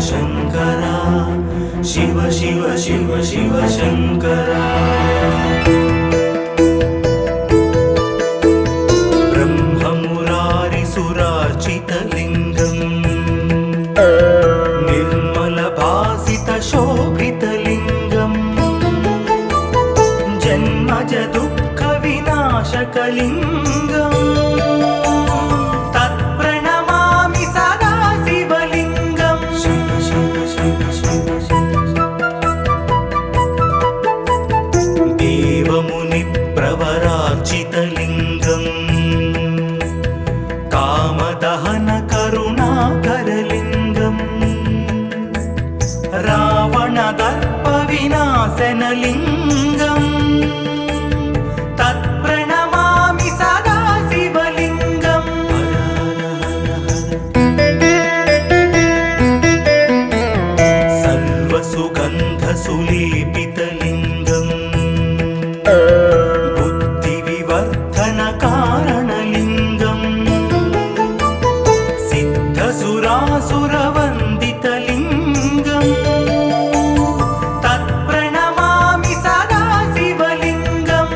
शङ्करा शिव शिव शिव शिव शङ्करा ब्रह्ममुरारिसुरार्चितलिङ्गम् निर्मलभासितशोभितलिङ्गम् जन्मज दुःखविनाशकलिङ्गम् प्रवरार्चितलिङ्गम् कामदहन करुणाकरलिङ्गम् रावणदर्पविनाशनलिङ्गम् तत्प्रणमामि सदा शिवलिङ्गम् सर्वसुगन्धसुलेपितलिङ्गम् कारणलिङ्गम् सिद्धसुरासुरवन्दितलिङ्गम् तत्प्रणमामि सदा शिवलिङ्गम्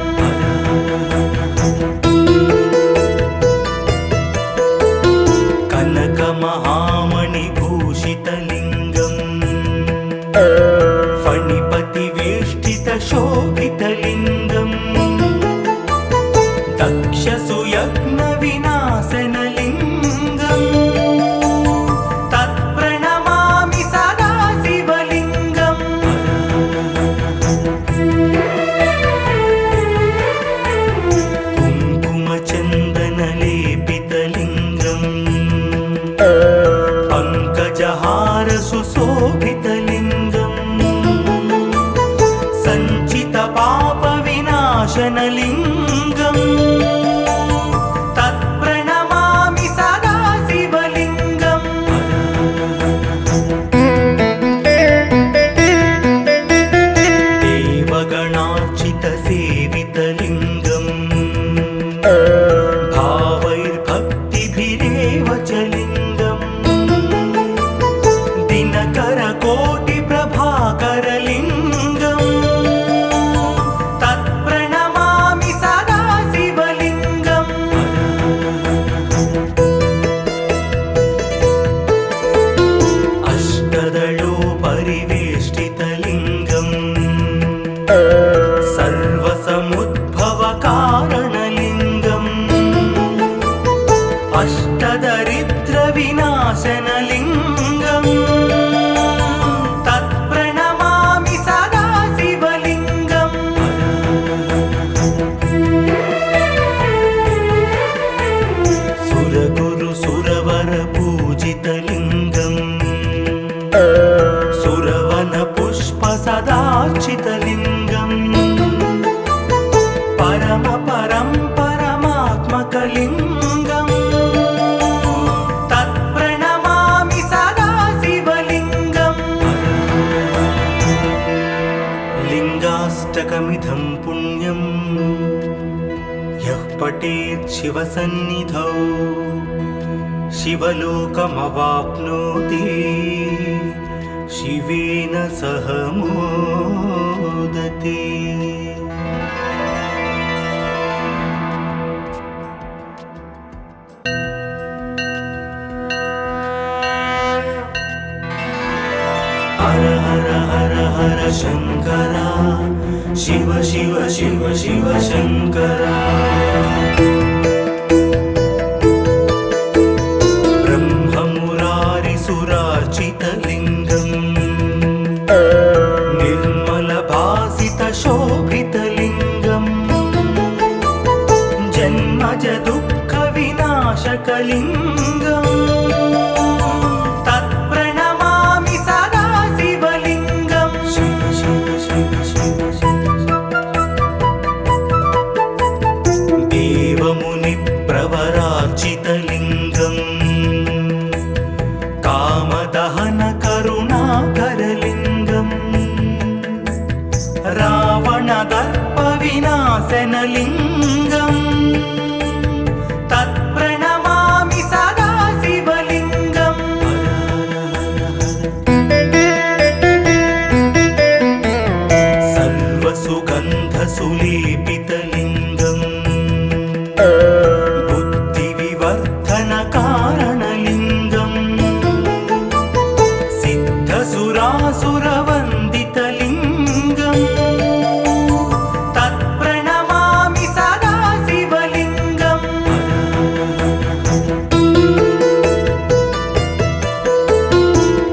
कनकमहामणिभूषितलिङ्गम् फणिपतिवेष्टितशोभितलिङ्गम् दक्षसुयज्ञविनाशनलिङ्गम् तत्प्रणमामि सदा शिवलिङ्गम् कुङ्कुमचन्दनलेपितलिङ्गम् पङ्कजहारसुशोभितलिङ्गम् सञ्चितपापविनाशनलिङ्गम् तत्प्रणमामि सदा शिवलिङ्गम् देवगणार्चितसेवितलिङ्गम् भावैर्भक्तिभिरेव च लिङ्गम् दिनकरकोटिप्रभाकरलिङ्गम् तत्प्रणमामि सदा शिवलिङ्गम् अष्टदलोपरिवेष्टितलिङ्गम् सर्वसमुद्भवकारणलिङ्गम् अष्टदरिद्रविनाशनलिङ्गम् तत्प्रणमामि सदा शिवलिङ्गम् सुरगुरुसुरवरपूजितलिङ्गम् सुरवनपुष्पसदार्चितलिङ्गम् परमात्मकलिङ्गम् तत्प्रणमामि सदा शिवलिङ्गम् लिङ्गाष्टकमिदं पुण्यम् यः पठेत् शिवसन्निधौ शिवलोकमवाप्नोति शिवेन सह मोदते। हर हर हर हर शङ्करा शिव शिव शिव शिव शङ्करा ब्रह्ममुरारिसुरार्चितलिङ्गम् निर्मलभासितशोभितलिङ्गम् जन्मज दुःखविनाशकलिङ्गम् तत्प्रणमामि सदा शिवलिङ्गम् देवमुनिप्रवरार्चितलिङ्गम् कामदहन करुणाकरलिङ्गम् रावणदर्पविनाशनलिङ्गम् तत्प्रणमामि सदा शिव बुद्धिविवर्धनकारणलिङ्गं सिद्धसुरासुरवन्दितलिङ्गं तत्प्रणमामि सदा शिवलिङ्गम्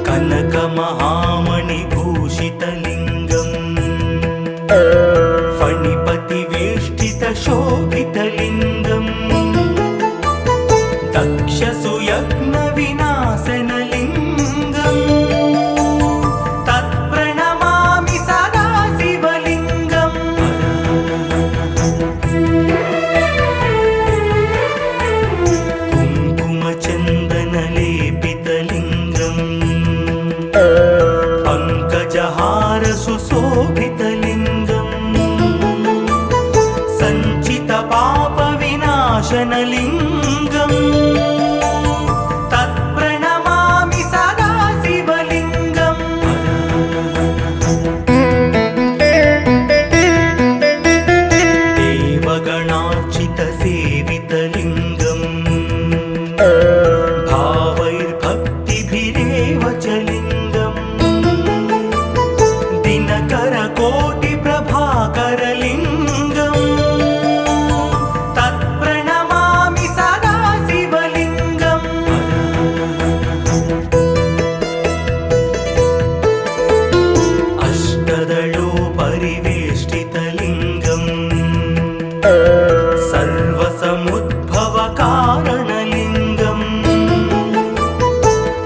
कनकमहामणिभूषितलिङ्गं फणिपतिवेष्टितशोभितलिङ्गं दक्षसुयज्ञविनाशनलिङ्गं तत्प्रणमामि सदा शिवलिङ्गम् कुङ्कुमचन्दनलेपितलिङ्गं पङ्कजहारसुशोभितलिङ्गं सञ्चितपापविनाशनलिङ्गं तत्प्रणमामि सदा शिवलिङ्गम् देवगणार्चितसेवितलिङ्गं भावैर्भक्तिभिरेव च लिङ्गं दिनकरकोटिप्रभाकरलिङ्गं तत्प्रणमामि सदा शिवलिङ्गम् अष्टदलोपरिवेष्टितलिङ्गं सर्वसमुद्भवकारणलिङ्गं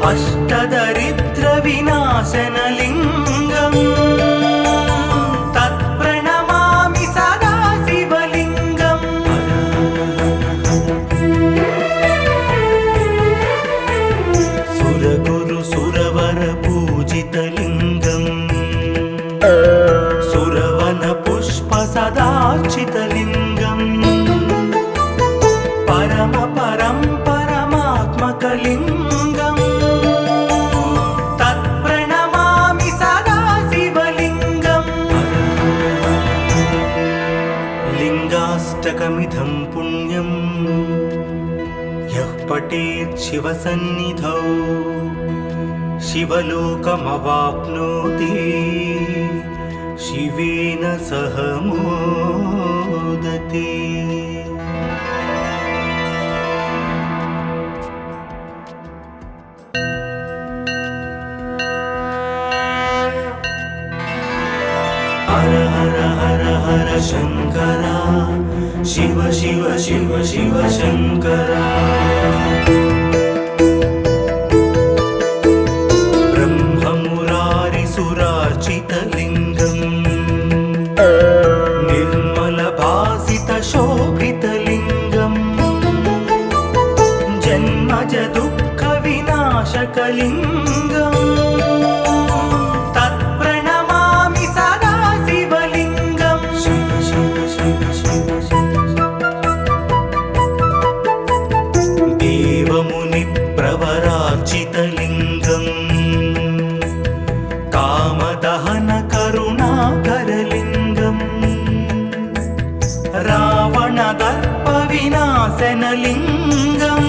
अष्टदरिद्रविनाशनलिङ्गं तत्प्रणमामि सदा शिवलिङ्गम् सुरगुरुसुरवरपूजितलिङ्गं सुरवनपुष्पसदार्चितलिङ्गं परमात्मकलिङ्गं तत्प्रणमामि सदा शिवलिङ्गम् लिङ्गाष्टकमिदं पुण्यं यः पठेत् शिवसन्निधौ शिवलोकमवाप्नोति शिवेन सह मोदते। हर हर हर हर शङ्करा शिव शिव शिव शिव शङ्करा ब्रह्ममुरारिसुरार्चितलिङ्गं निर्मलभासितशोभितलिङ्गं जन्मजदुःखविनाशकलिङ्गं तत्प्रणमामि सदा शिवलिङ्गम् शिव शिव शिव शिव देवमुनिप्रवरार्चितलिङ्गं कामदहनकरुणाकरलिङ्गं रावणदर्पविनाशनलिङ्गं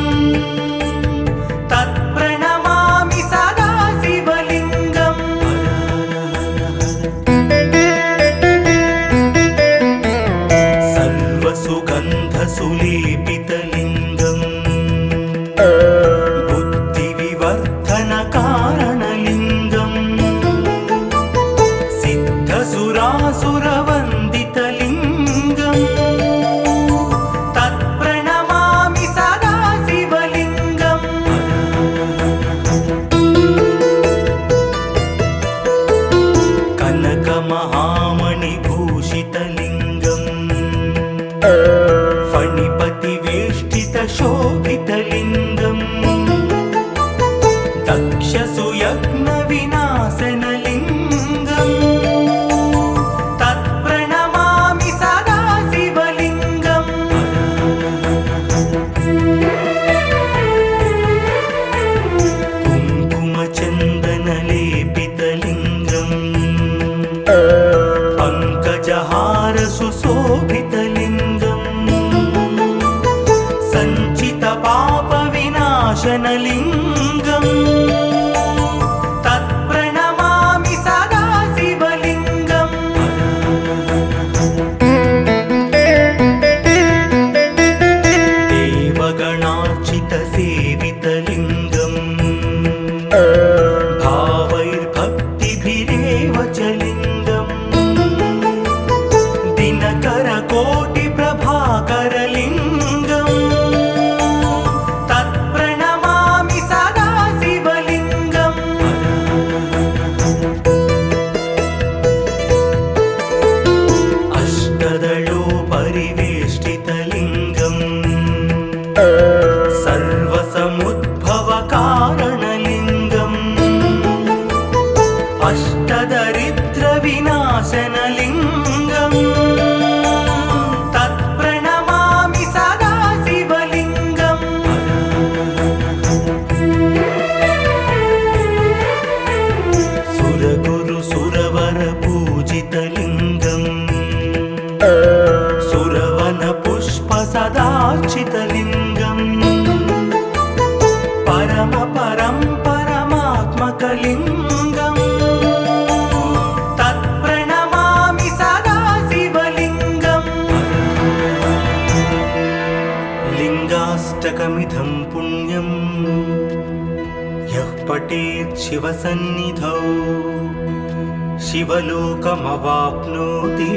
तत्प्रणमामि सदा शिवलिङ्गम् सर्वसुगन्धसुलेपितलिङ्गं बुद्धिविवर्धनकारणलिङ्गं सिद्धसुरासुरवन्दितलिङ्गं तत्प्रणमामि सदा शिवलिङ्गम् कनकमहामणिभूषितलिङ्गं फणिपतिवेष्टितशोभितलिङ्गं दक्षसुयज्ञविनाशनलिङ्गं तत्प्रणमामि सदा शिवलिङ्गम् कुङ्कुमचन्दनलेपितलिङ्गं पङ्कजहारसुशोभितलिङ्गं विनाशनलिङ्गम् तत्प्रणमामि सदा शिवलिङ्गम् देवगणार्चितसेवितलिङ्गम् भावैर्भक्तिभिरेव च लिङ्गम् दिनकरकोटिप्रभाकरलिङ्गम् तत्प्रणमामि सदा शिवलिङ्गम् अष्टदलोपरिवेष्टितलिङ्गम् सर्वसमुद्भवकारणलिङ्गम् अष्टदरिद्रविनाशनलिङ्गम् तत्प्रणमामि सदा शिवलिङ्गम् सुरगुरुसुरवरपूजितलिङ्गम् सुरवनपुष्पसदार्चितलिङ्गम् परमात्मकलिङ्गम् तत्प्रणमामि सदा शिवलिङ्गम् लिङ्गाष्टकमिदं पुण्यं यः पठेत् शिवसन्निधौ शिवलोकमवाप्नोति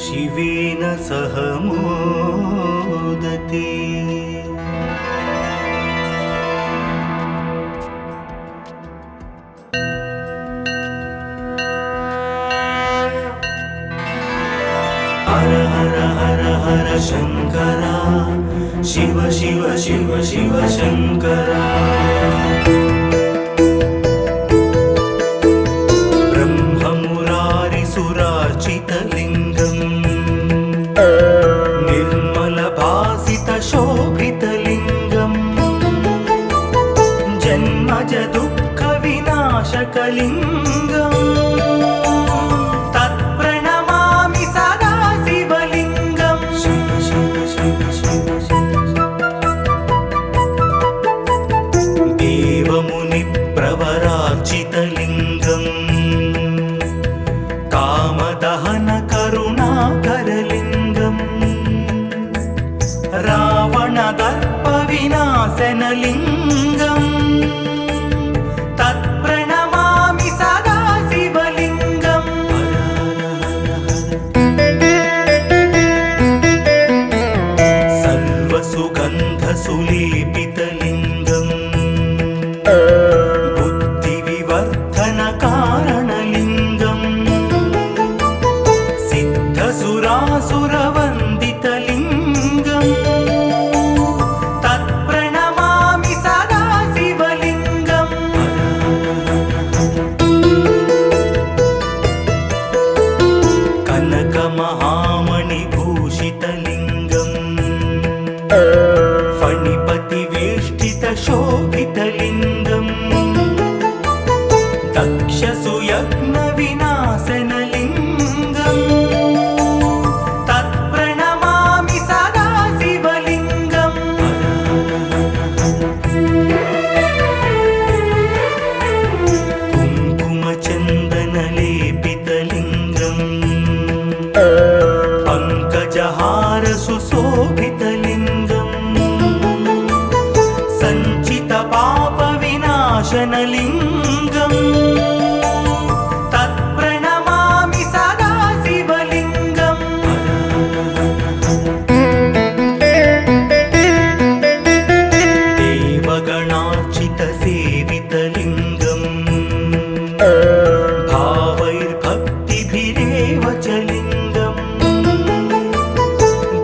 शिवेन सह मोदते। हर हर हर हर शंकरा शिव शिव शिव शिव शंकरा ब्रह्ममुरारिसुरार्चितलिङ्गम् निर्मलभासितशोभितलिङ्गम् जन्मज दुःखविनाशकलिङ्गम् तत्प्रणमामि सदा शिवलिङ्गम् शिव शिव शिव शिव देवमुनिप्रवरार्चितलिङ्गम् कामदहनकरुणाकरलिङ्गम् रावणदर्पविनाशनलिङ्गम् तत्प्रणमामि सदा शिवलिङ्गम् सर्वसुगन्धसुलेपितलिङ्गम् बुद्धिविवर्धनकारणलिङ्गम् सिद्धसुरासुरवन्दितलिङ्गम् तत्प्रणमामि सदा शिवलिङ्गम् कनकमहामणिभूषितलिङ्गम् फणिपतिवेष्टितशोभितलिङ्गम् दक्षसुयज्ञविनाशनलिङ्गम् तत्प्रणमामि सदा शिवलिङ्गम् कुङ्कुमचन्दनलेपितलिङ्गम् पङ्कजहारसुशोभितलिङ्गम् सञ्चितपापविनाशनलिङ्गम् तत्प्रणमामि सदा शिवलिङ्गम् देवगणार्चितसेवितलिङ्गम् भावैर्भक्तिभिरेव च लिङ्गम्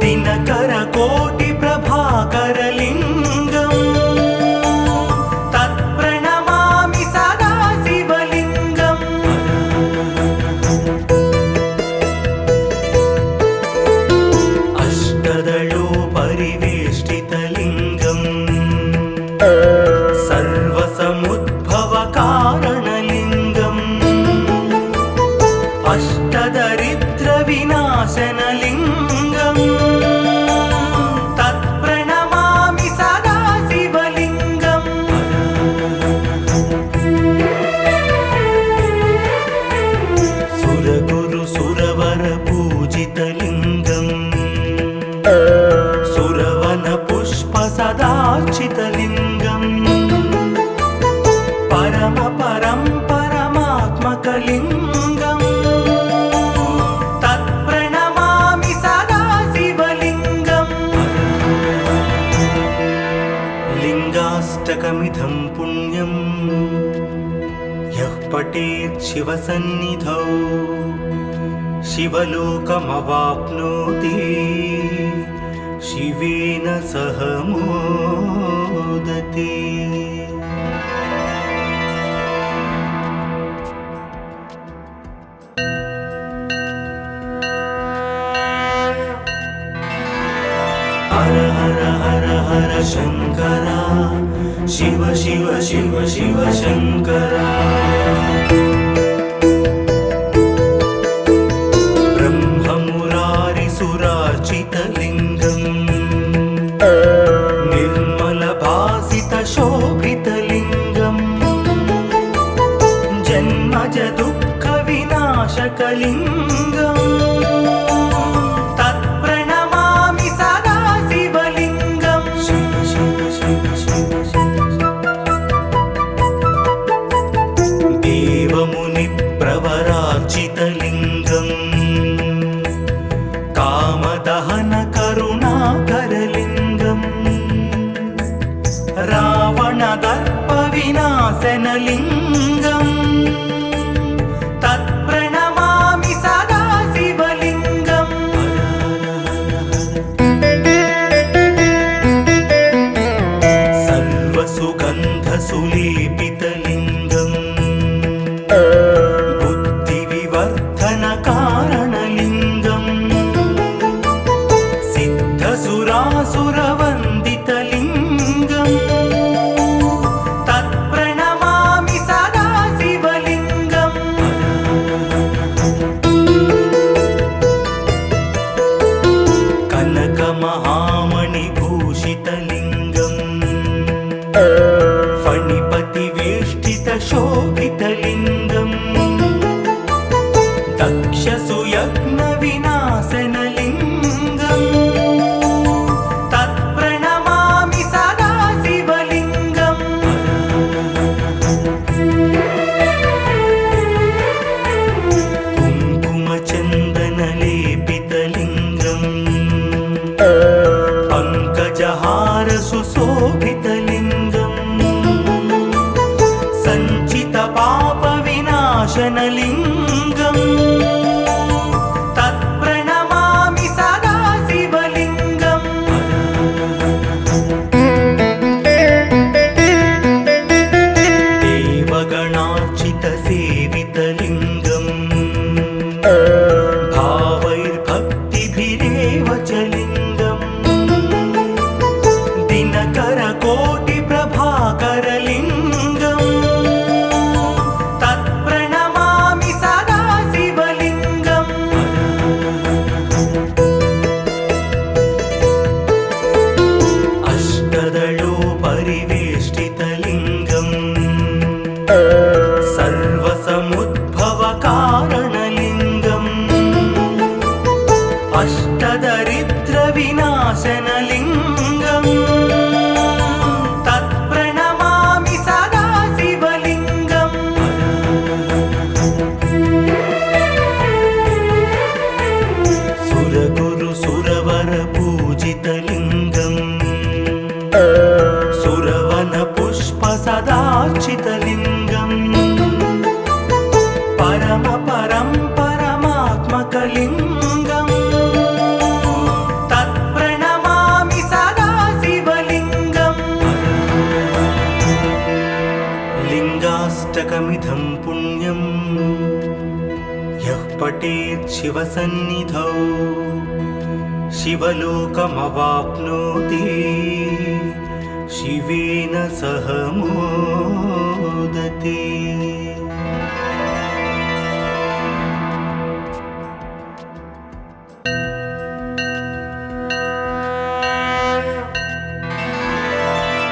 दिनकरकोटिप्रभाकरलिङ्गम् तत्प्रणमामि सदा शिवलिङ्गम् अष्टदलोपरिवेष्टितलिङ्गम् सर्वसमुद्भवकारणलिङ्गम् अष्टदरिद्रविनाशनलिङ्गम् तत्प्रणमामि सदा शिव सुरवन पुष्प सदार्चितलिङ्गम् परम परं परमात्मकलिङ्गम् तत्प्रणमामि सदा शिवलिङ्गम् लिङ्गाष्टकमिदं पुण्यम् यः पठेत् शिवसन्निधौ शिवलोकमवाप्नोति शिवेन सह मोदते। हर हर हर हर शंकरा शिव शिव शिव शिव शंकरा ब्रह्ममुरारिसुरार्चितलिङ्गम् निर्मलभासितशोभितलिङ्गम् जन्मज दुःखविनाशकलिङ्गम् तत्प्रणमामि सदा शिवलिङ्गम् देवमुनिप्रवरार्चितलिङ्गम् कामदहन करुणाकरलिङ्गम् रावणदर्पविनाशनलिङ्गम् तत्प्रणमामि सदा शिवलिङ्गम् सर्वसुगन्धसुलेपितलिङ्गम् बुद्धिविवर्धनकारणलिङ्गम् सिद्धसुरासुरवन्दितलिङ्गम् तत्प्रणमामि सदा शिवलिङ्गम् कनकमहामणिभूषितलिङ्गम् फणिपतिवेष्टितशोभितलिङ्गम् दक्षसुयज्ञविनाशनलिङ्गम् तत्प्रणमामि सदा शिवलिङ्गम् कुङ्कुमचन्दनलेपितलिङ्गम् पङ्कजहारसुशोभितलिङ्गम् सञ्चितपापविनाशनलिङ्गम् तत्प्रणमामि सदा शिवलिङ्गम् देवगणार्चितसेवितलिङ्गम् भावैर्भक्तिभिरेव च लिङ्गम् दिनकरकोटिप्रभाकरलिङ्गम् तत्प्रणमामि सदा शिवलिङ्गम् अष्टदलोपरिवेष्टितलिङ्गम् सर्वसमुद्भवकारणलिङ्गम् अष्टदरिद्रविनाशनलिङ्गम् तत्प्रणमामि सदा शिवलिङ्गम् सुरगुरुसुरवरपूजितलिङ्गम् सुरवनपुष्पसदार्चितलिङ्गम् परम परं परमात्मकलिङ्गम् तत्प्रणमामि सदा शिवलिङ्गम् लिङ्गाष्टकमिदं पुण्यम् यः पठेत् शिवसन्निधौ शिवलोकमवाप्नोति शिवेन सह मोदते।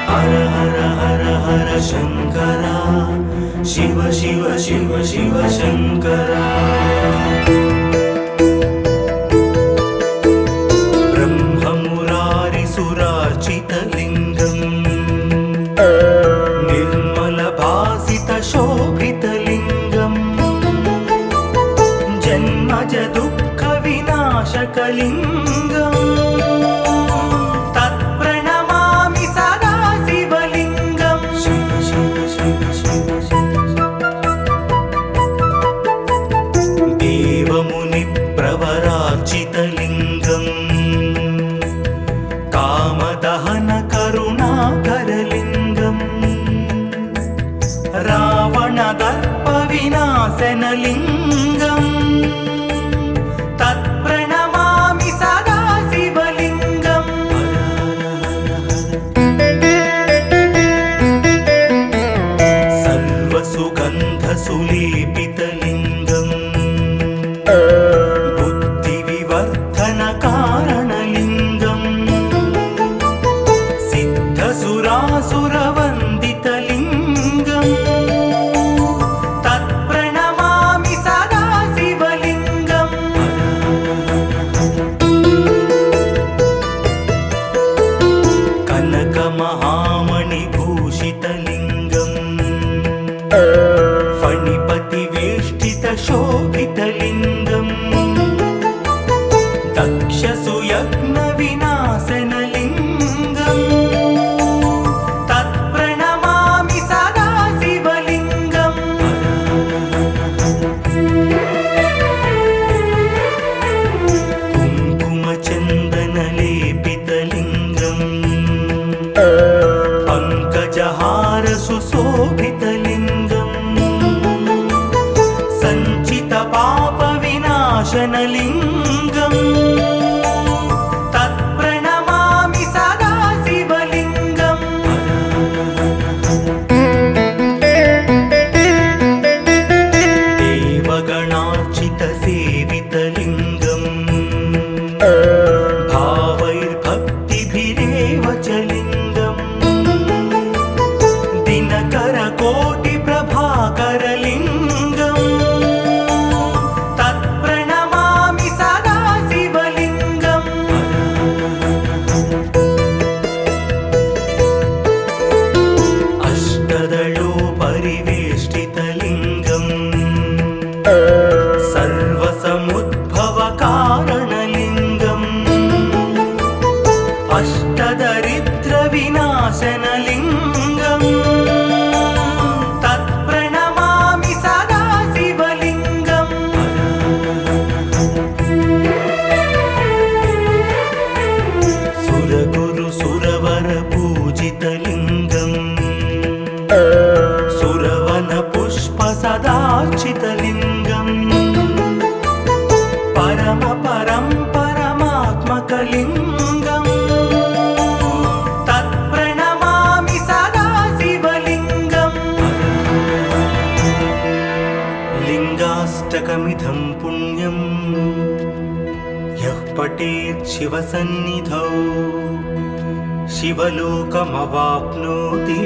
हर हर हर हर शंकरा शिव शिव शिव शिव शंकरा ब्रह्म शोभितलिङ्गम् तत्प्रणमामि सदा शिवलिङ्गम् सर्वसुगन्धसुलेपितलिङ्गम् बुद्धिविवर्धनकारणलिङ्गम् सिद्धसुरासुरवन्दितलिङ्गम् तत्प्रणमामि सदा शिवलिङ्गम् कनकमहामणिभूषितलिङ्गम् फणिपतिवेष्टितशोभितलिङ्गम् दक्षसुयज्ञविनाशनलिङ्गम् तत्प्रणमामि सदा शिवलिङ्गम् कुङ्कुमचन्दनलेपितलिङ्गम् पङ्कजहारसुशोभितलिङ्गम् सञ्चितपापविनाशनलिङ्गम् तत्प्रणमामि सदा शिवलिङ्गम् देवगणार्चितसेवितलिङ्गम् भावैर्भक्तिभिरेव च लिङ्गम् दिनकरकोटिप्रभाकरलिङ्गम् तत्प्रणमामि सदा शिवलिङ्गम् अष्टदलोपरिवेष्टितलिङ्गम् सर्वसमुद्भवकारणलिङ्गम् अष्टदरिद्रविनाशनलिङ्गम् तत्प्रणमामि सदा शिवलिङ्गम् सुरगुरुसुरवरपूजितलिङ्गम् सुरवनपुष्पसदार्चितलिङ्गम् परमात्मकलिङ्गम् तत्प्रणमामि सदा शिवलिङ्गम् लिङ्गाष्टकमिदं पुण्यम् यः पठेत् शिवसन्निधौ शिवलोकमवाप्नोति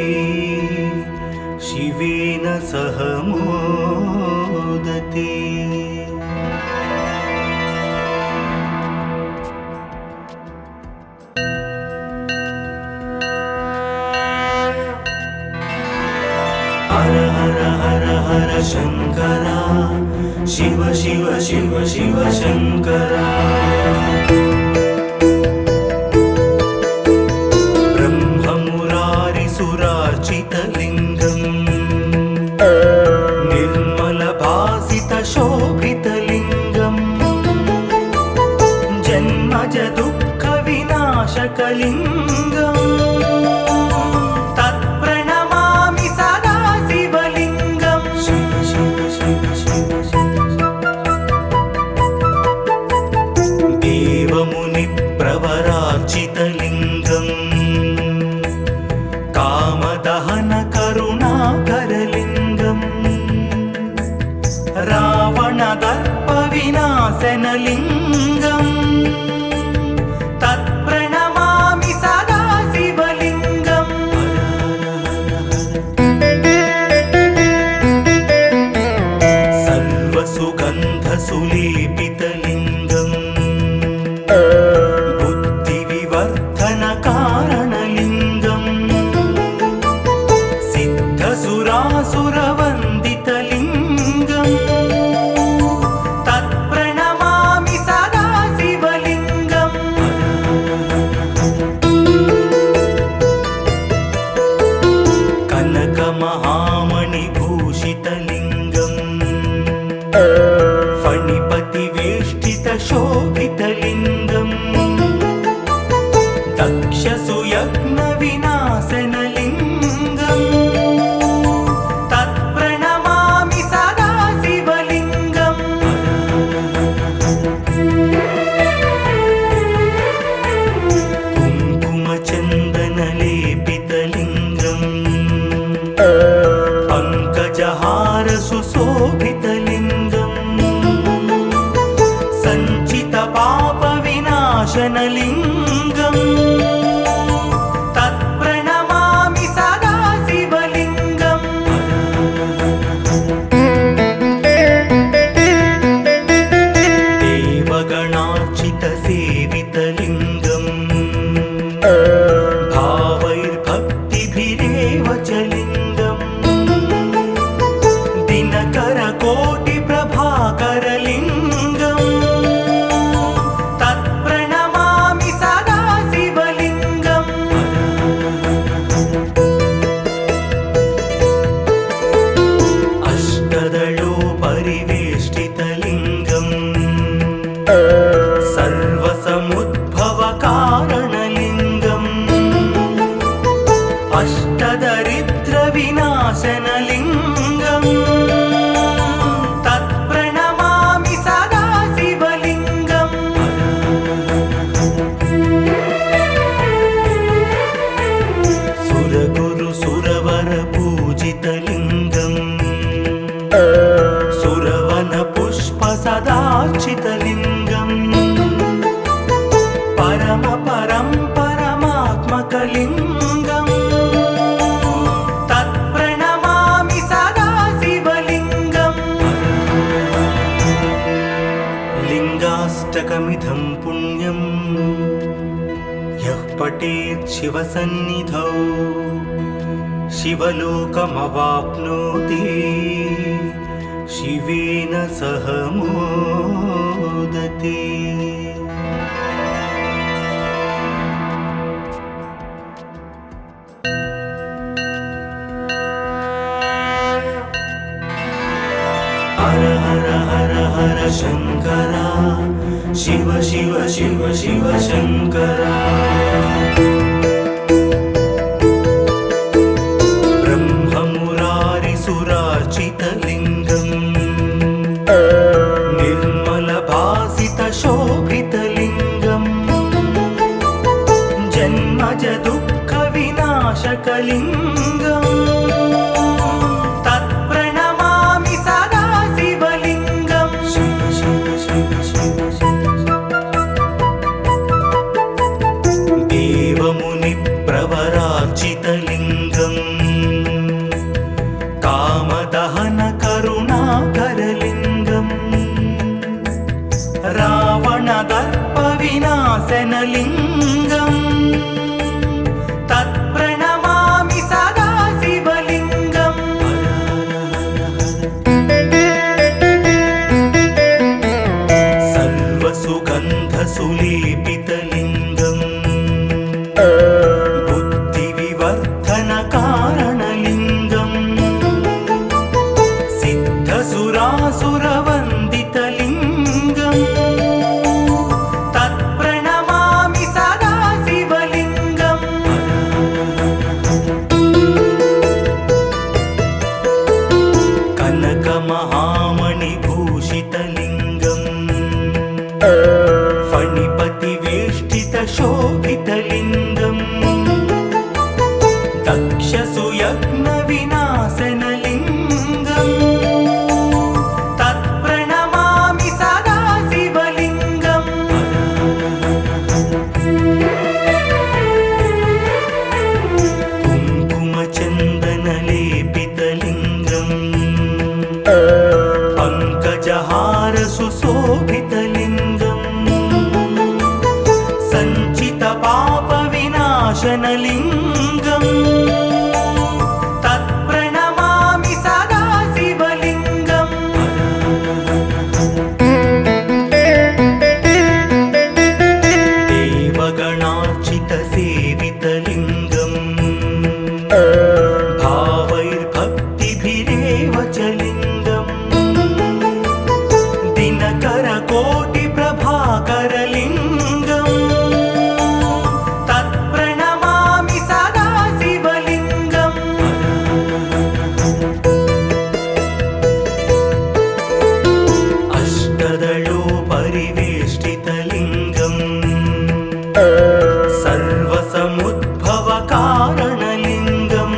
शिवेन सह मोदते। हर हर हर हर शङ्करा शिव शिव शिव शिव शङ्करा ब्रह्ममुरारिसुरार्चितलिङ्गम् निर्मलभासितशोभितलिङ्गम् जन्मजदुःखविनाशकलिङ्गम् तत्प्रणमामि सदा शिवलिङ्गम् शिव शिव शिव शिव देवमुनिप्रवरार्चितलिङ्गम् कामदहनकरुणाकरलिङ्गम् रावणदर्पविनाशनलिङ्गम् तत्प्रणमामि सदा शिवलिङ्गम् सर्वसुगन्धसुलेपितलिङ्गम् बुद्धिविवर्धनकारणलिङ्गम् सिद्धसुरासुरवन्दितलिङ्गम् तत्प्रणमामि सदा शिवलिङ्गम् कनकमहामणिभूषितलिङ्गम् फणिपतिवेष्टितशोभितलिङ्गम् दक्षसुयज्ञविनाशनलिङ्गम् तत्प्रणमामि सदा शिवलिङ्गम् भावैर्भक्तिभिरेव च लिङ्गम् दिनकरकोटिप्रभाकरलिङ्गम् तत्प्रणमामि सदा शिवलिङ्गम् अष्टदलोपरिवेष्टितलिङ्गम् सर्वसमुद्भवकारणलिङ्गम् अष्टदरिद्रविनाशनलिङ्गम् तत्प्रणमामि सदा शिवलिङ्गम् सुरगुरुसुरवरपूजितलिङ्गम् सुरवनपुष्पसदार्चितलिङ्गम् परमात्मकलिङ्गम् तत्प्रणमामि सदा शिवलिङ्गम् लिङ्गाष्टकमिदं पुण्यं यः पठेत् शिवसन्निधौ शिवलोकमवाप्नोति शिवेन सह मोदते। हर हर हर हर शंकरा शिव शिव शिव शिव शंकरा ब्रह्ममुरारिसुरार्चितलिङ्गम् निर्मलभासितशोभितलिङ्गम् जन्मज दुःखविनाशकलिङ्गम् तत्प्रणमामि सदा शिवलिङ्गम् शिव शिव शिव शिव देवमुनिप्रवरार्चितलिङ्गम् कामदहनकरुणाकरलिङ्गम् रावणदर्पविनाशनलिङ्गम् तत्प्रणमामि सदा शिवलिङ्गम् सर्वसुगन्धसुलेपितलिङ्गम् बुद्धिविवर्धनकारणलिङ्गम् सिद्धसुरासुरवन्दितलिङ्गम् तत्प्रणमामि सदा शिवलिङ्गम् कनकमहामणिभूषितलिङ्गम् फणिपतिवेष्टितशोभितलिङ्गम् दक्षसुयज्ञविनाशनलिङ्गम् तत्प्रणमामि सदा शिवलिङ्गम् कुङ्कुमचन्दनलेपितलिङ्गम् पङ्कजहारसुशोभितलिङ्गम् सञ्चितपापविनाशनलिङ्गम् तत्प्रणमामि सदा शिवलिङ्गम् देवगणार्चितसेवितलिङ्गम् भावैर्भक्तिभिरेव च लिङ्गम् दिनकरकोटिप्रभाकरलिङ्गम् तत्प्रणमामि सदा शिवलिङ्गम् अष्टदलोपरिवेष्टितलिङ्गम् सर्वसमुद्भवकारणलिङ्गम्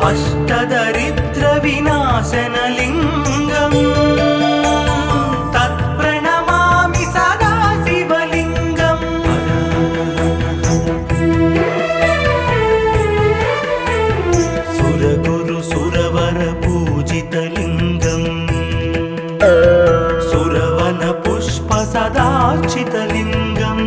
अष्टदरिद्रविनाशनलिङ्गम् तत्प्रणमामि सदा शिवलिङ्गम् सुरगुरुसुरवरपूजितलिङ्गम् सुरवनपुष्पसदार्चितलिङ्गम्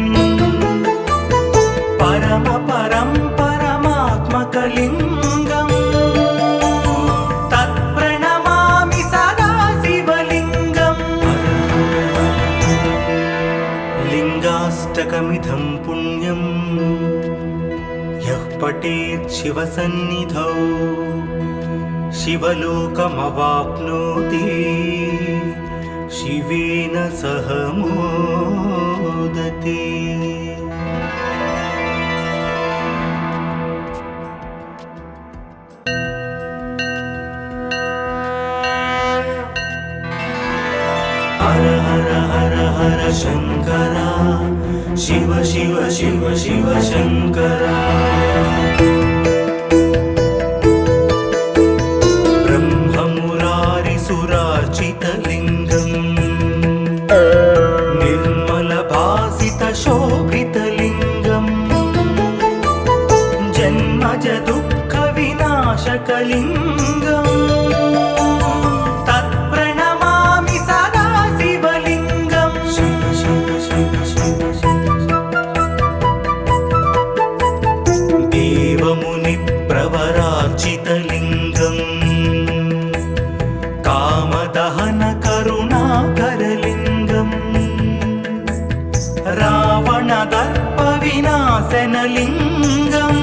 पुण्यं यः पठेत् शिवसन्निधौ शिवलोकमवाप्नोति शिवेन सह मोदते। हर हर हर हर शंकरा शिव शिव शिव शिव शंकरा। ब्रह्ममुरारिसुरार्चितलिङ्गं निर्मलभासितशोभितलिङ्गं जन्मज दुःखविनाशकलिङ्गम् देवमुनिप्रवरार्चितलिङ्गं कामदहनकरुणाकरलिङ्गं रावणदर्पविनाशनलिङ्गं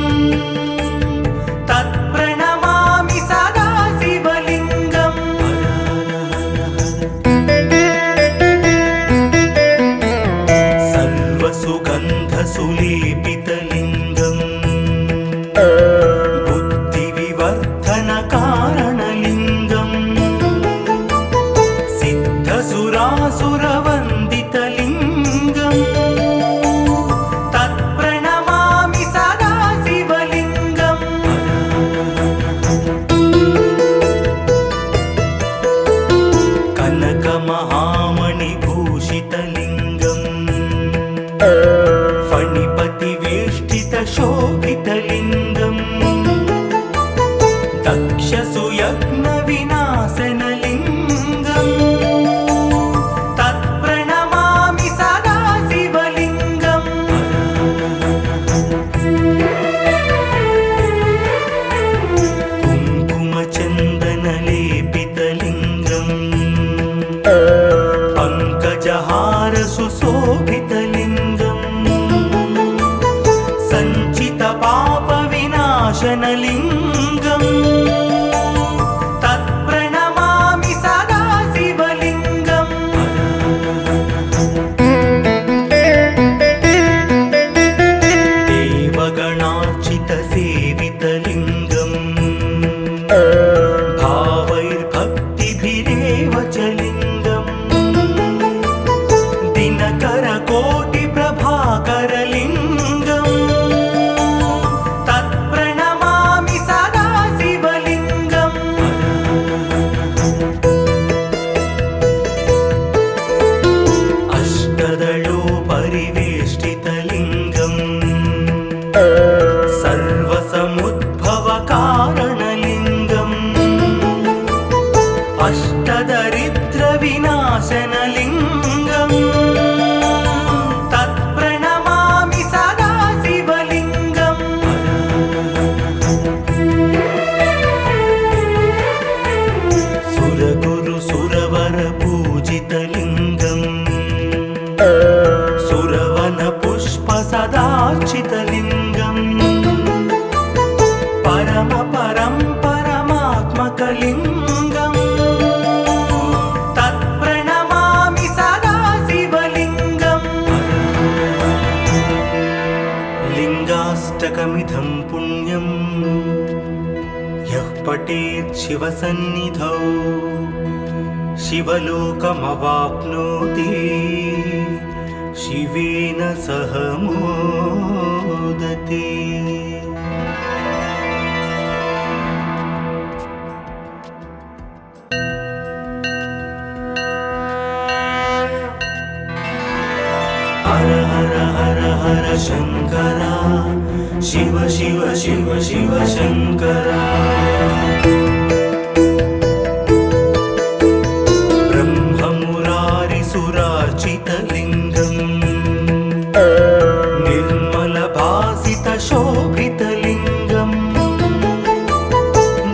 तत्प्रणमामि सदा शिवलिङ्गम्। सर्वसुगन्धसुलेपितलिङ्गं बुद्धिविवर्धनकारणलिङ्गं सिद्धसुरासुरवन्दितलिङ्गं तत्प्रणमामि सदा शिवलिङ्गम्। कनकमहामणिभूषितलिङ्गं फणिपतिवेष्टितशोभितलिङ्गं दक्षसुयज्ञविनाशनलिङ्गं तत्प्रणमामि सदा शिवलिङ्गम्। कुङ्कुमचन्दनलेपितलिङ्गं पङ्कजहारसुशोभितलिङ्गं सञ्चितपापविनाशनलिङ्गं तत्प्रणमामि सदा शिवलिङ्गम्। देवगणार्चितसेवितलिङ्गं भावैर्भक्तिभिरेव च लिङ्गं दिनकरकोटिप्रभाकरलिङ्गं तत्प्रणमामि सदा शिवलिङ्गम्। अष्टदलोपरिवेष्टितलिङ्गं सर्वसमुद्भवकारणलिङ्गं अष्टदरिद्रविनाशनलिङ्गं तत्प्रणमामि सदा शिवलिङ्गम्। सुरगुरुसुरवरपूजितलिङ्गं सुरवनपुष्पसदार्चितलिङ्गं परमात्मकलिङ्गं तत्प्रणमामि सदा शिवलिङ्गम्। लिङ्गाष्टकमिदं पुण्यं यः पठेत् शिवसन्निधौ शिवलोकमवाप्नोति शिवेन सह मोदते। हर हर हर हर शंकरा शिव शिव शिव शिव शंकरा। ब्रह्ममुरारिसुरार्चितलिङ्गं निर्मलभासितशोभितलिङ्गं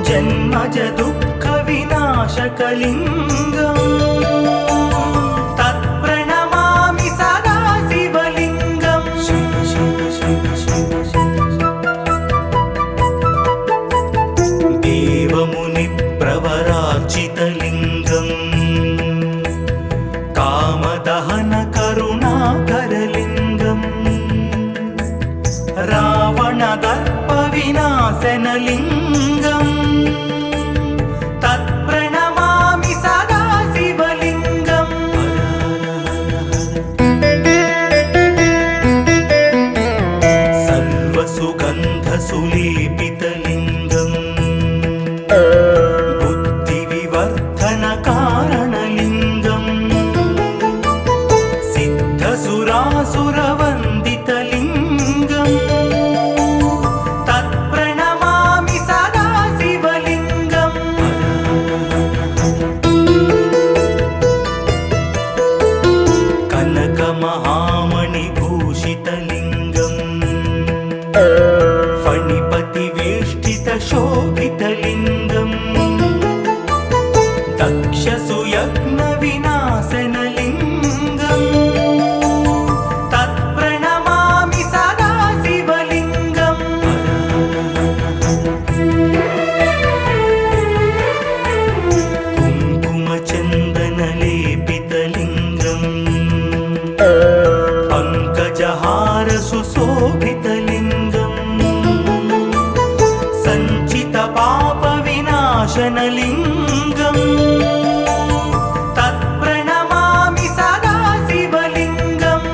जन्मज दुःखविनाशकलिङ्गं तत्प्रणमामि सदा शिवलिङ्गम्। रावणदर्पविनाशनलिङ्गम् तत्प्रणमामि सदा शिवलिङ्गम् सर्वसुगन्धसुलेपितलिङ्गम् बुद्धिविवर्धनकारणलिङ्गम् सिद्धसुरासुरवन्दितलिङ्गम् तत्प्रणमामि सदा शिवलिङ्गम् कनकमहामणिभूषितलिङ्गम् फणिपतिवेष्टितशोभितलिङ्गम् दक्षसुयज्ञविनाशनलिङ्गम् तत्प्रणमामि सदा शिवलिङ्गम् कुङ्कुमचन्दनलेपितलिङ्गम् पङ्कजहारसुशोभितलिङ्गम् सञ्चितपापविनाशनलिङ्गम् तत्प्रणमामि सदा शिवलिङ्गम्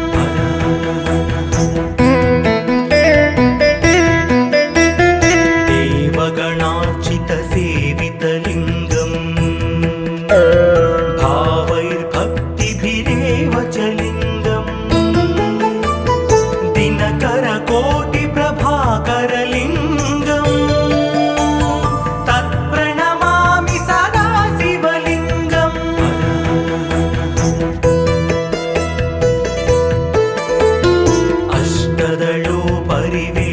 देवगणार्चितसेवितलिङ्गम् भावैर्भक्तिभिरेव च लिङ्गम् दिनकरकोटिप्रभाकरलिङ्गम् तत्प्रणमामि सदा शिवलिङ्गम्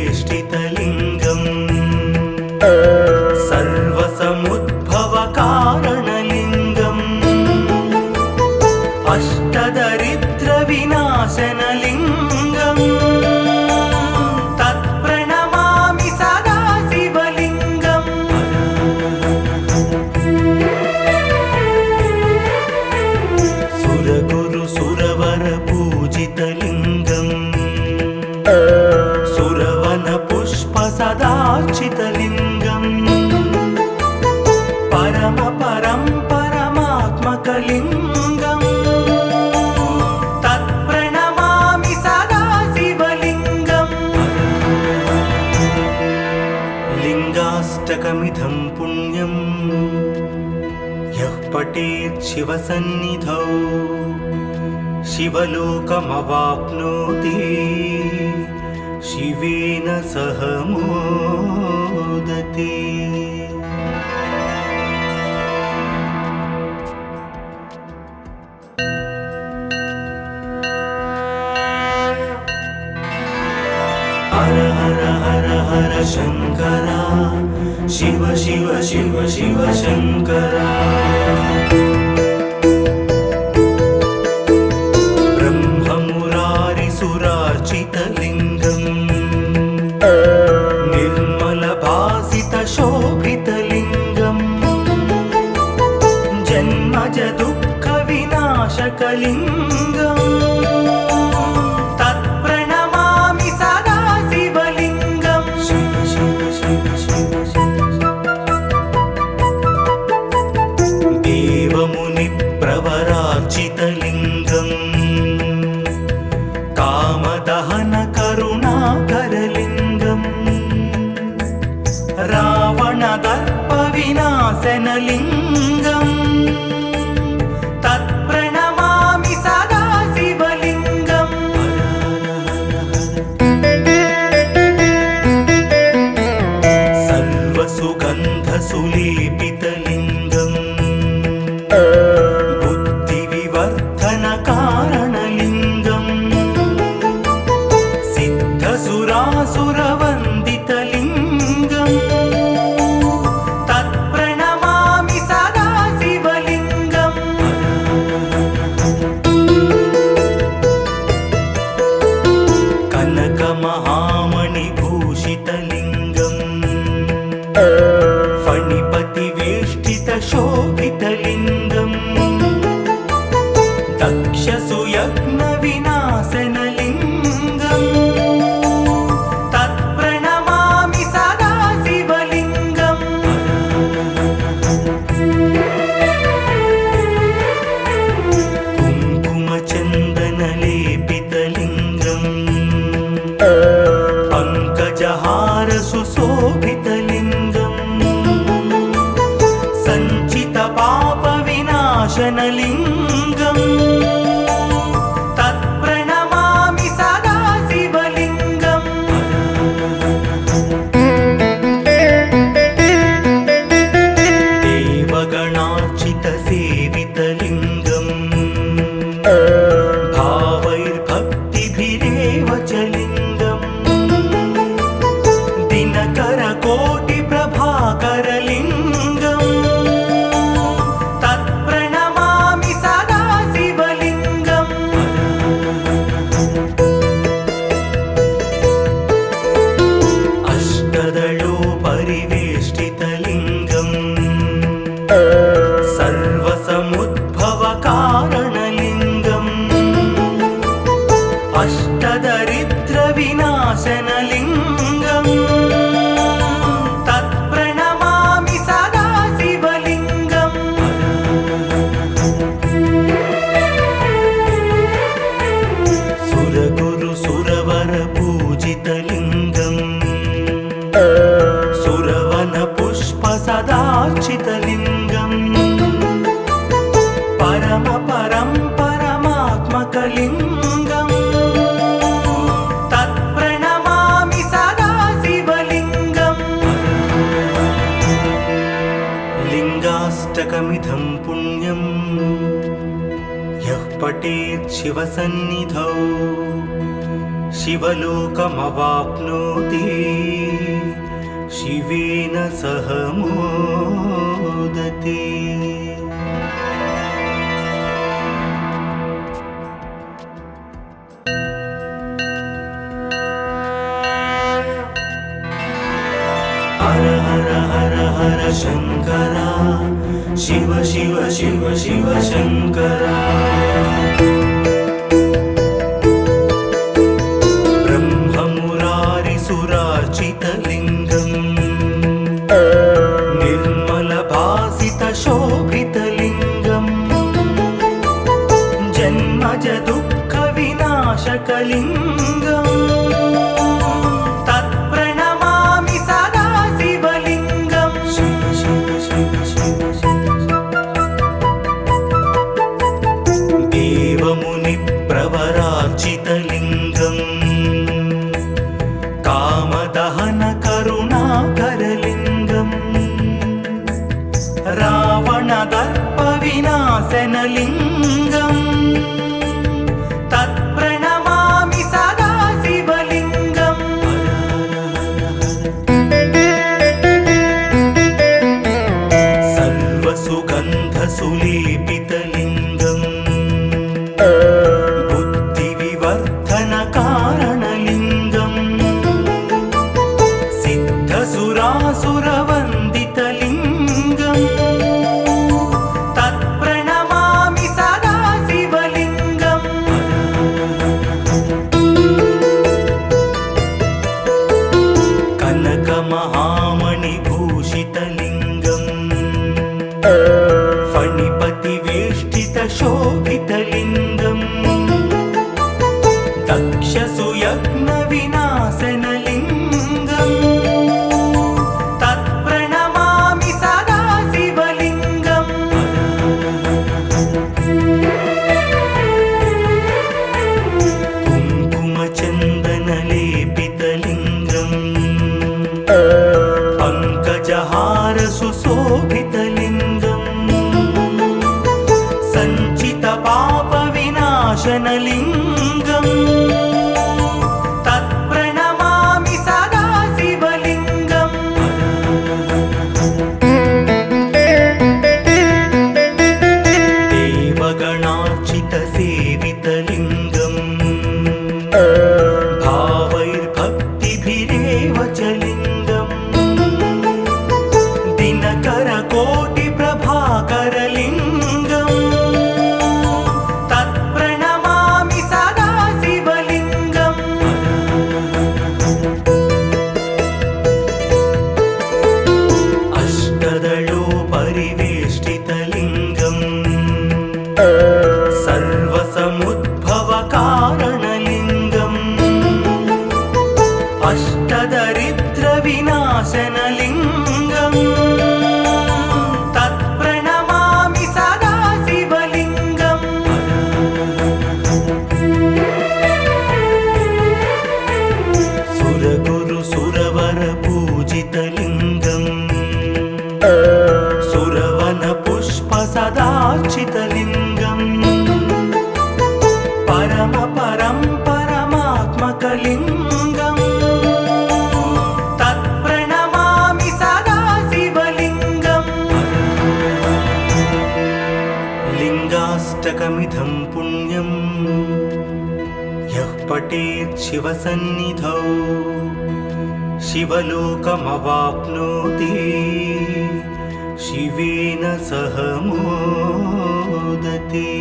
अष्टदलोपरिवेष्टितलिङ्गम् सर्वसमुद्भवकारणलिङ्गम् अष्टदरिद्रविनाशनलिङ्गम् तत्प्रणमामि सदा शिवलिङ्गम् सुरगुरुसुरवरपूजितलिङ्गम् सुरवनपुष्पसदार्चितलिङ्गम् परमात्मकलिङ्गम् तत्प्रणमामि सदा शिवलिङ्गम् लिङ्गाष्टकमिदं पुण्यम् यः पठेत् शिवसन्निधौ शिवलोकमवाप्नोति शिवेन सह मोदते। हर हर हर हर शङ्करा शिव शिव शिव शिव शङ्करा ब्रह्ममुरारिसुरार्चितलिङ्गम् निर्मलभासितशोभितलिङ्गम् जन्मज दुःखविनाशकलिङ्गम् तत्प्रणमामि सदा शिवलिङ्गम् शिव शिव शिव शिव देवमुनिप्रवरार्चितलिङ्गम् कामदहनकरुणाकरलिङ्गम् रावणदर्पविनाशनलिङ्गम् तत्प्रणमामि सदा शिवलिङ्गम् सर्वसुगन्धसुलेपितलिङ्गम् बुद्धिविवर्धनकारणलिङ्गम् सिद्धसुरासुरवन्दितलिङ्गम् तत्प्रणमामि सदा शिवलिङ्गम् कनकमहामणिभूषितलिङ्गम् फणिपतिवेष्टितशोभितलिङ्गम् दक्षसुयज्ञविनाशनलिङ्गम् तत्प्रणमामि पङ्कजहार सुशोभितलिङ्गम् सञ्चितपापविनाशनलिङ्गम् तत्प्रणमामि सदा शिवलिङ्गम् देवगणार्चितसेवितलिङ्गम् भावैर्भक्तिभिरेव च लिङ्गम् दिनकरकोटिप्रभाकरलिङ्गम् तत्प्रणमामि सदा शिवलिङ्गम् अष्टदलोपरिवेष्टितलिङ्गम् सर्वसमुद्भवकारणलिङ्गम् अष्टदरिद्रविनाशनलिङ्गम् तत्प्रणमामि सदा शिवलिङ्गम् सुरगुरुसुरवरपूजितलिङ्गम् सुरवनपुष्पसदार्चितलिङ्गम् परमात्मकलिङ्गम् तत्प्रणमामि सदा शिवलिङ्गम् लिङ्गाष्टकमिदं पुण्यं यः पठेत् शिवसन्निधौ शिवलोकमवाप्नोति शिवेन सह मोदते। हर हर हर हर शङ्करा शिव शिव शिव शिव शङ्करा ब्रह्ममुरारिसुरार्चितलिङ्गम् निर्मलभासितशोभितलिङ्गम् जन्मजदुःखविनाशकलिङ्गम् तत्प्रणमामि सदा शिवलिङ्गम् शिव शिव शिव शिव देवमुनिप्रवरार्चितलिङ्गम् कामदहनकरुणाकरलिङ्गम् रावणदर्पविनाशनलिङ्गम् तत्प्रणमामि सदा शिवलिङ्गम् सर्वसुगन्धसुलेपितलिङ्गम् बुद्धिविवर्धनकारणलिङ्गम् सिद्धसुरासुरवन्दितलिङ्गम् तत्प्रणमामि सदा शिवलिङ्गम् कनकमहामणिभूषितलिङ्गम् फणिपतिवेष्टितशोभितलिङ्गम् दक्षसुयज्ञविनाशनलिङ्गम् तत्प्रणमामि सदा शिवलिङ्गम् कुङ्कुमचन्दनलेपितलिङ्गम् पङ्कजहार सुशोभितलिङ्गम् सञ्चितपापविनाशनलिङ्गम् तत्प्रणमामि अष्टदरिद्रविनाशनलिङ्गम् तत्प्रणमामि सदा शिवलिङ्गम् सुरगुरु सुरवरपूजितलिङ्गम् सुरवनपुष्पसदार्चितलिङ्गम् परमपरं परमात्मकलिङ्गम् तत्प्रणमामि सदा शिवलिङ्गम् लिङ्गाष्टकमिदं पुण्यं यः पठेत् शिवसन्निधौ शिवलोकमवाप्नोति शिवेन सह मोदते।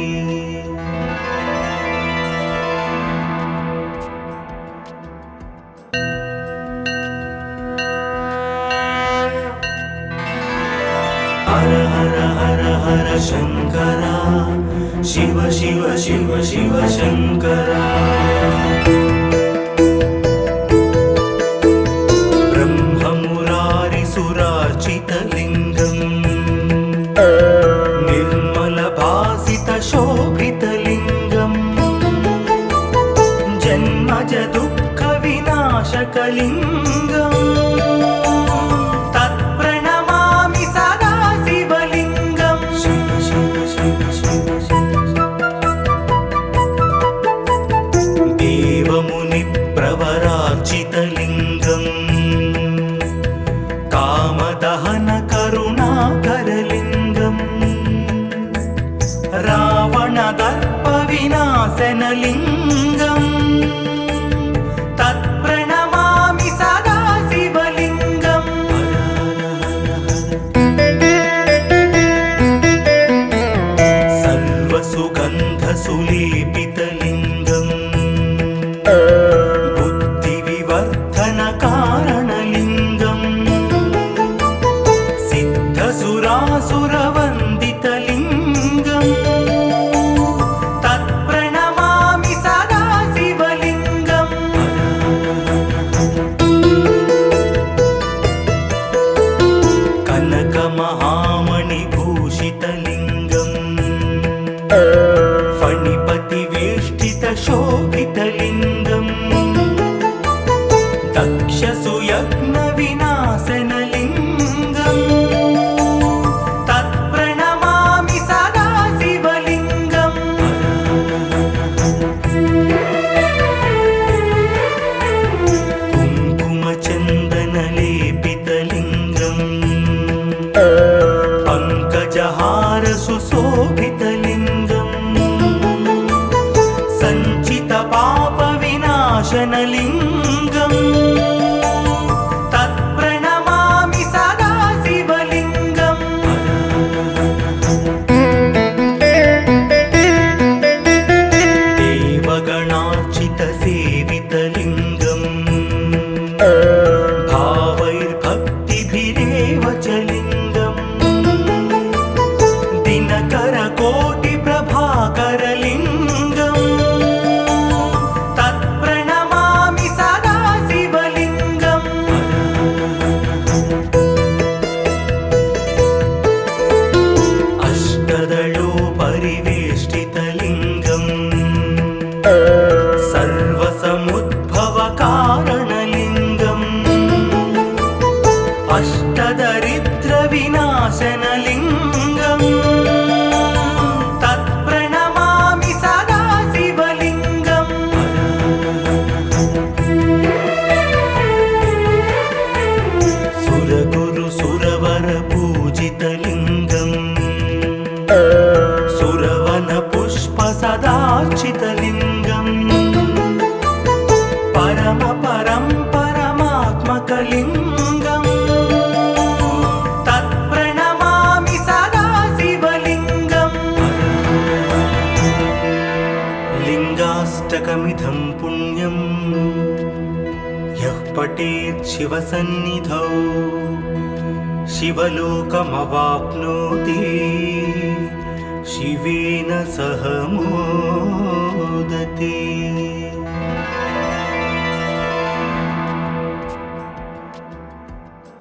हर हर हर हर शंकरा शिव शिव शिव शिव शंकरा ब्रह्ममुरारिसुरार्चितलिङ्गम् निर्मलभासितशोभितलिङ्गम् जन्मज दुःखविनाशकलिङ्गम् तत्प्रणमामि सदा शिवलिङ्गम् शिव शिव शिव शिव देवमुनिप्रवरार्चितलिङ्गम् कामदहन करुणाकरलिङ्गम् रावणदर्पविनाशनलिङ्गम् तत्प्रणमामि सदा शिवलिङ्गम् सर्वसुगन्धसुलेपितलिङ्गम् बुद्धिविवर्धनकारणलिङ्गम् सिद्धसुरासुरवन्दितलिङ्गम् तत्प्रणमामि सदा शिवलिङ्गम् कनकमहामणिभूषितलिङ्गम् फणिपतिवेष्टितशोभितलिङ्गम् दक्षसुयज्ञविनाशनलिङ्गम् तत्प्रणमामि सदा शिवलिङ्गम् कुङ्कुमचन्दनलेपितलिङ्गम् पङ्कजहारसुशोभितलिङ्गम् सञ्चितपापविनाशनलिङ्गम् तत्प्रणमामि सदा शिवलिङ्गम् देवगणार्चितसेवितलिङ्गम् भावैर्भक्तिभिरेव च लिङ्गम् दिनकरकोटिप्रभाकरलिङ्गम् तत्प्रणमामि सदा शिवलिङ्गम् अष्टदलोपरिवेष्टितलिङ्गम् सर्वसमुद्भवकारणलिङ्गम् अष्टदरिद्रविनाशनलिङ्गम् तत्प्रणमामि सदा शिवलिङ्गम् सुरगुरु सुरवरपूजितलिङ्गम् सुरवनपुष्पसदार्चितलिङ्गम् परमपरं परमात्मकलिङ्गम् तत्प्रणमामि सदा शिवलिङ्गम् लिङ्गाष्टकमिदं पुण्यं यः पठेत् शिवसन्निधौ शिवलोकमवाप्नोति शिवेन सह मोदते।